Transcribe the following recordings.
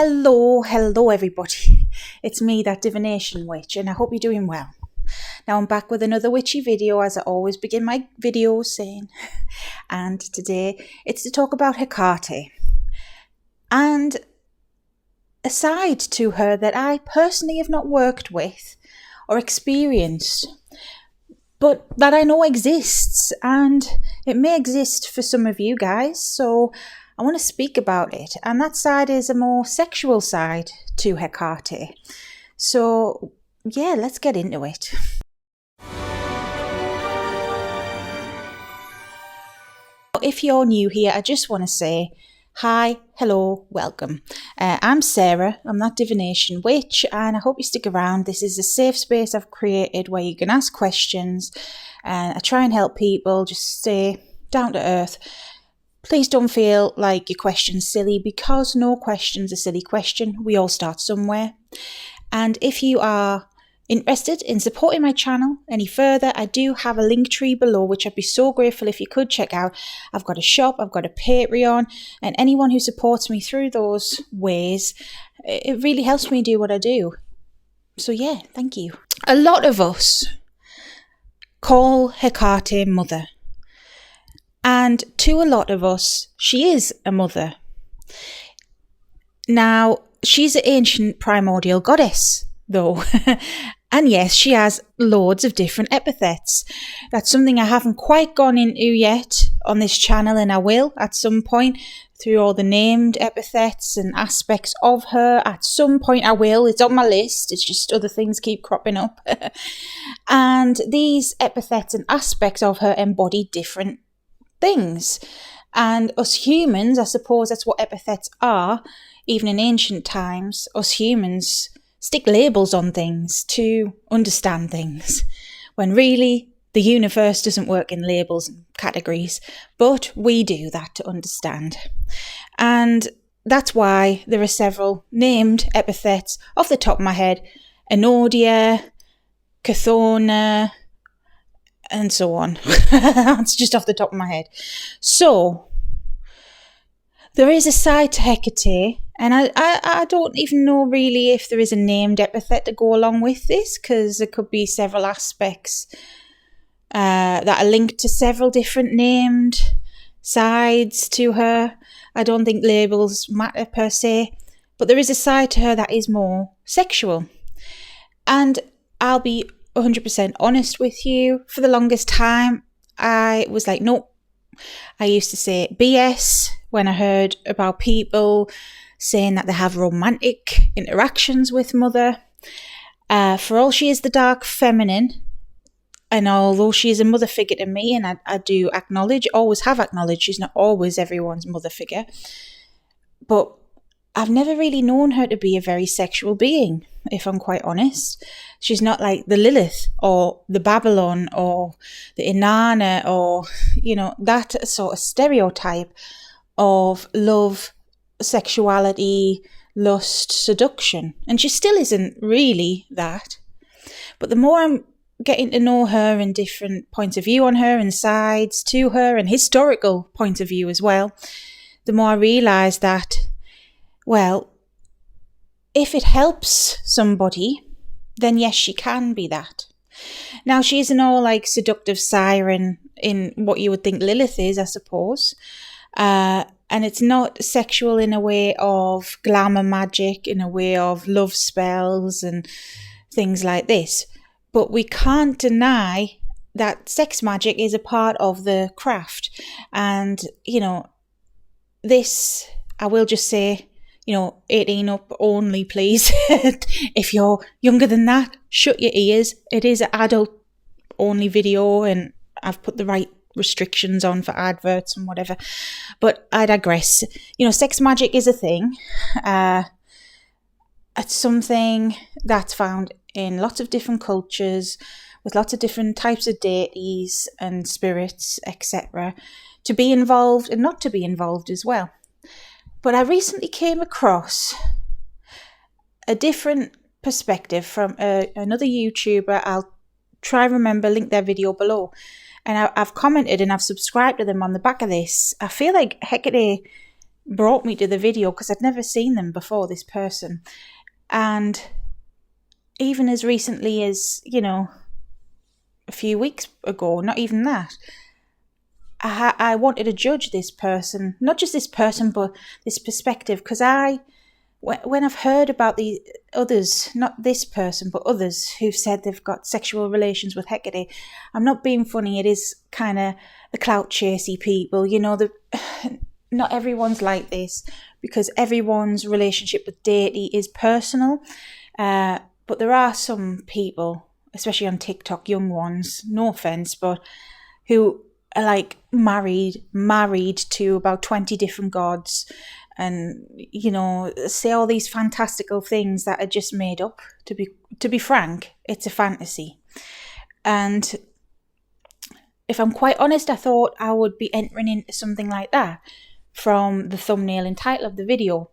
Hello everybody. It's me, that divination witch, and I hope you're doing well. Now I'm back with another witchy video, as I always begin my videos saying. And today it's to talk about Hecate and a side to her that I personally have not worked with or experienced, but that I know exists, and it may exist for some of you guys, so I want to speak about it. And that side is a more sexual side to Hecate. So yeah, let's get into it. If you're new here, I just want to say hi, hello, welcome. I'm Sarah, I'm that divination witch, and I hope you stick around. This is a safe space I've created where you can ask questions, and I try and help people just stay down to earth. Please don't feel like your question's silly, because no question's a silly question. We all start somewhere. And if you are interested in supporting my channel any further, I do have a link tree below, which I'd be so grateful if you could check out. I've got a shop, I've got a Patreon, and anyone who supports me through those ways, it really helps me do what I do. So yeah, thank you. A lot of us call Hecate mother. And to a lot of us, she is a mother. Now, she's an ancient primordial goddess, though. And yes, she has loads of different epithets. That's something I haven't quite gone into yet on this channel, and I will at some point through all the named epithets and aspects of her. At some point I will. It's on my list. It's just other things keep cropping up. And these epithets and aspects of her embody different things, and us humans, I suppose that's what epithets are. Even in ancient times, us humans stick labels on things to understand things, when really the universe doesn't work in labels and categories, but we do that to understand. And that's why there are several named epithets off the top of my head: Enodia, Chthona, and so on. That's just off the top of my head. So there is a side to Hecate, and I don't even know really if there is a named epithet to go along with this, because there could be several aspects that are linked to several different named sides to her. I don't think labels matter per se, but there is a side to her that is more sexual. And I'll be 100% honest with you, for the longest time I was like, nope. I used to say BS when I heard about people saying that they have romantic interactions with mother. For all she is the dark feminine, and although she is a mother figure to me, and I do acknowledge, always have acknowledged, she's not always everyone's mother figure, but I've never really known her to be a very sexual being, if I'm quite honest. She's not like the Lilith or the Babylon or the Inanna or, that sort of stereotype of love, sexuality, lust, seduction. And she still isn't really that. But the more I'm getting to know her and different points of view on her and sides to her and historical point of view as well, the more I realise that, well, if it helps somebody, then yes, she can be that. Now, she isn't all like seductive siren in what you would think Lilith is, I suppose. And it's not sexual in a way of glamour magic, in a way of love spells and things like this. But we can't deny that sex magic is a part of the craft. And, this, I will just say, 18 up only, please. If you're younger than that, shut your ears. It is an adult only video, and I've put the right restrictions on for adverts and whatever. But I digress. Sex magic is a thing. It's something that's found in lots of different cultures, with lots of different types of deities and spirits, etc., to be involved and not to be involved as well. But I recently came across a different perspective from another YouTuber. I'll try and remember, link their video below. And I've commented and I've subscribed to them on the back of this. I feel like Hecate brought me to the video, because I'd never seen them before, this person. And even as recently as, a few weeks ago, not even that, I wanted to judge this person, not just this person, but this perspective, because when I've heard about the others, not this person, but others who've said they've got sexual relations with Hecate, I'm not being funny, it is kind of the clout chasey people, not everyone's like this, because everyone's relationship with deity is personal, but there are some people, especially on TikTok, young ones, no offence, but who are like married to about 20 different gods, and say all these fantastical things that are just made up. To be frank, it's a fantasy. And if I'm quite honest, I thought I would be entering into something like that from the thumbnail and title of the video,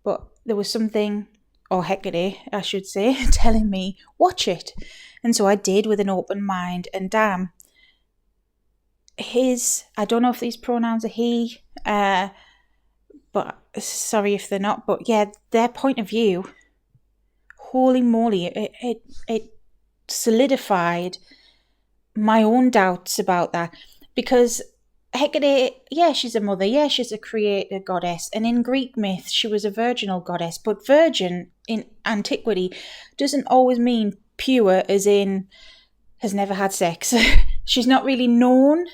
but there was something, or Hecate I should say, telling me watch it, and so I did, with an open mind. And damn, I don't know if these pronouns are he, but sorry if they're not, but yeah, their point of view, holy moly, it solidified my own doubts about that. Because Hecate, yeah, she's a mother, yeah, she's a creator goddess, and in Greek myth she was a virginal goddess, but virgin in antiquity doesn't always mean pure, as in has never had sex. She's not really known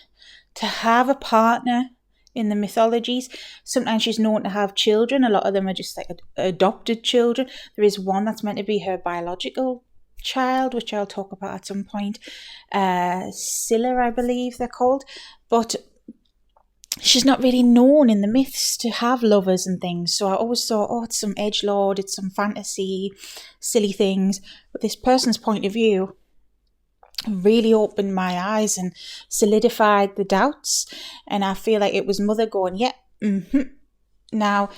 to have a partner in the mythologies. Sometimes she's known to have children. A lot of them are just like adopted children. There is one that's meant to be her biological child, which I'll talk about at some point. Scylla, I believe they're called. But she's not really known in the myths to have lovers and things. So I always thought, it's some edgelord, it's some fantasy, silly things. But this person's point of view really opened my eyes and solidified the doubts. And I feel like it was mother going, Now,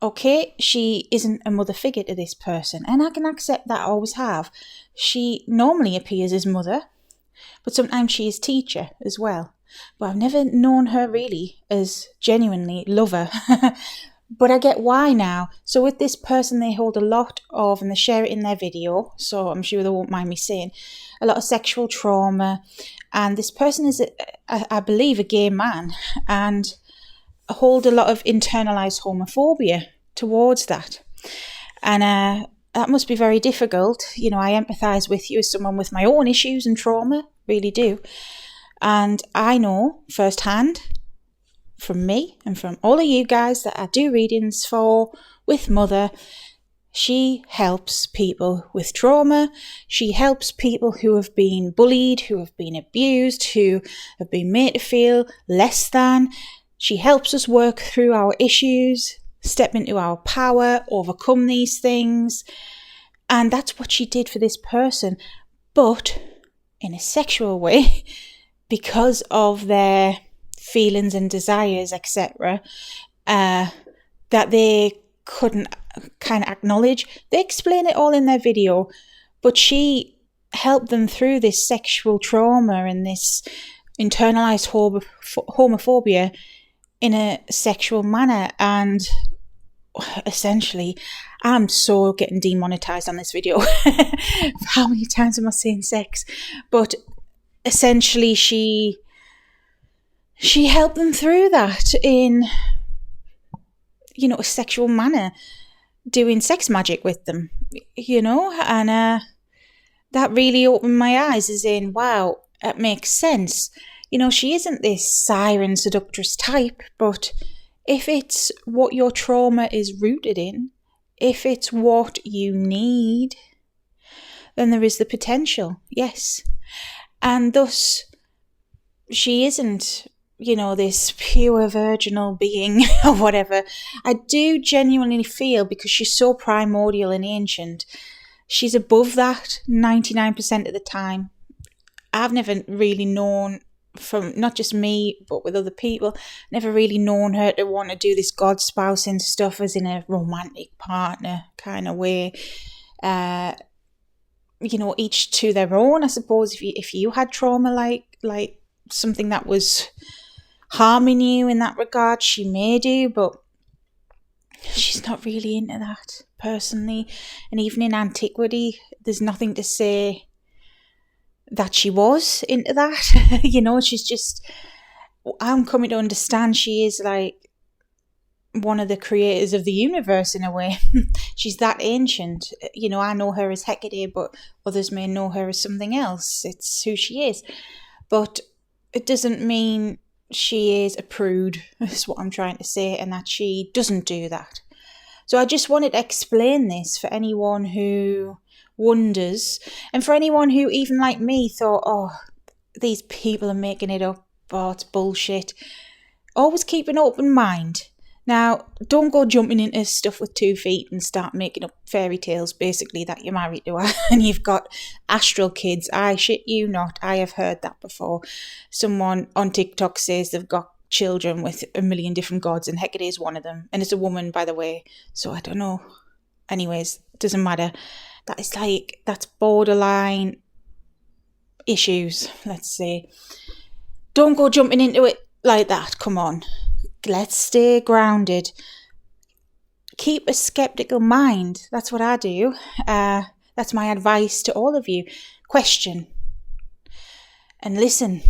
okay, she isn't a mother figure to this person, and I can accept that, I always have. She normally appears as mother, but sometimes she is teacher as well. But I've never known her really as genuinely lover. But I get why now. So with this person, they hold a lot of, and they share it in their video, so I'm sure they won't mind me saying, a lot of sexual trauma. And this person is, I believe, a gay man, and hold a lot of internalized homophobia towards that. And that must be very difficult. I empathize with you as someone with my own issues and trauma, really do. And I know firsthand from me and from all of you guys that I do readings for with Mother, she helps people with trauma. She helps people who have been bullied, who have been abused, who have been made to feel less than. She helps us work through our issues, step into our power, overcome these things. And that's what she did for this person, but in a sexual way, because of their feelings and desires, etc., that they couldn't kind of acknowledge. They explain it all in their video, but she helped them through this sexual trauma and this internalized homophobia in a sexual manner. And essentially, I'm so getting demonetized on this video. How many times am I saying sex? But essentially, she helped them through that in, a sexual manner, doing sex magic with them, and that really opened my eyes, as in, wow, that makes sense. She isn't this siren seductress type, but if it's what your trauma is rooted in, if it's what you need, then there is the potential, yes. And thus, she isn't, this pure virginal being or whatever. I do genuinely feel, because she's so primordial and ancient, she's above that 99% of the time. I've never really known, from not just me, but with other people, never really known her to want to do this god spousing stuff as in a romantic partner kind of way. Each to their own, I suppose. If you had trauma like something that was harming you in that regard, she may do, but she's not really into that, personally. And even in antiquity, there's nothing to say that she was into that. She's just, I'm coming to understand she is like one of the creators of the universe in a way. She's that ancient. I know her as Hecate, but others may know her as something else. It's who she is. But it doesn't mean she is a prude, is what I'm trying to say, and that she doesn't do that. So I just wanted to explain this for anyone who wonders, and for anyone who, even like me, thought, oh, these people are making it up, oh, it's bullshit. Always keep an open mind. Now, don't go jumping into stuff with 2 feet and start making up fairy tales, basically, that you're married to her and you've got astral kids. I shit you not. I have heard that before. Someone on TikTok says they've got children with a million different gods, and Hecate is one of them. And it's a woman, by the way. So I don't know. Anyways, doesn't matter. That's borderline issues, let's say. Don't go jumping into it like that. Come on. Let's stay grounded. Keep a skeptical mind. That's what I do. That's my advice to all of you. Question and listen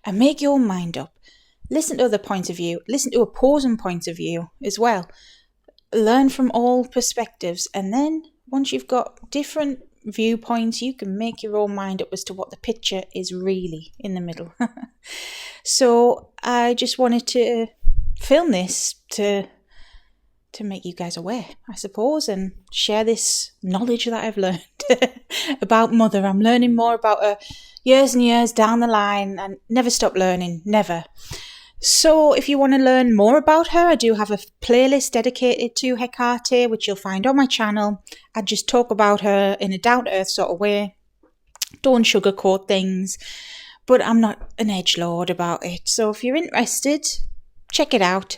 and make your mind up. Listen to other points of view. Listen to opposing points of view as well. Learn from all perspectives, and then once you've got different viewpoints, you can make your own mind up as to what the picture is really in the middle. So I just wanted to film this to make you guys aware, I suppose, and share this knowledge that I've learned about Mother. I'm learning more about her years and years down the line, and never stop learning, never. So if you want to learn more about her, I do have a playlist dedicated to Hecate, which you'll find on my channel. I just talk about her in a down-to-earth sort of way. Don't sugarcoat things, but I'm not an edgelord about it. So if you're interested, check it out.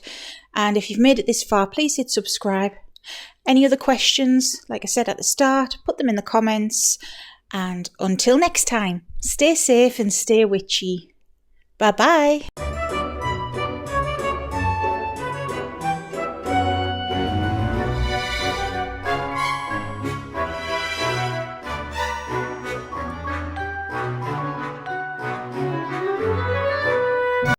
And if you've made it this far, please hit subscribe. Any other questions, like I said at the start, put them in the comments. And until next time, stay safe and stay witchy. Bye-bye.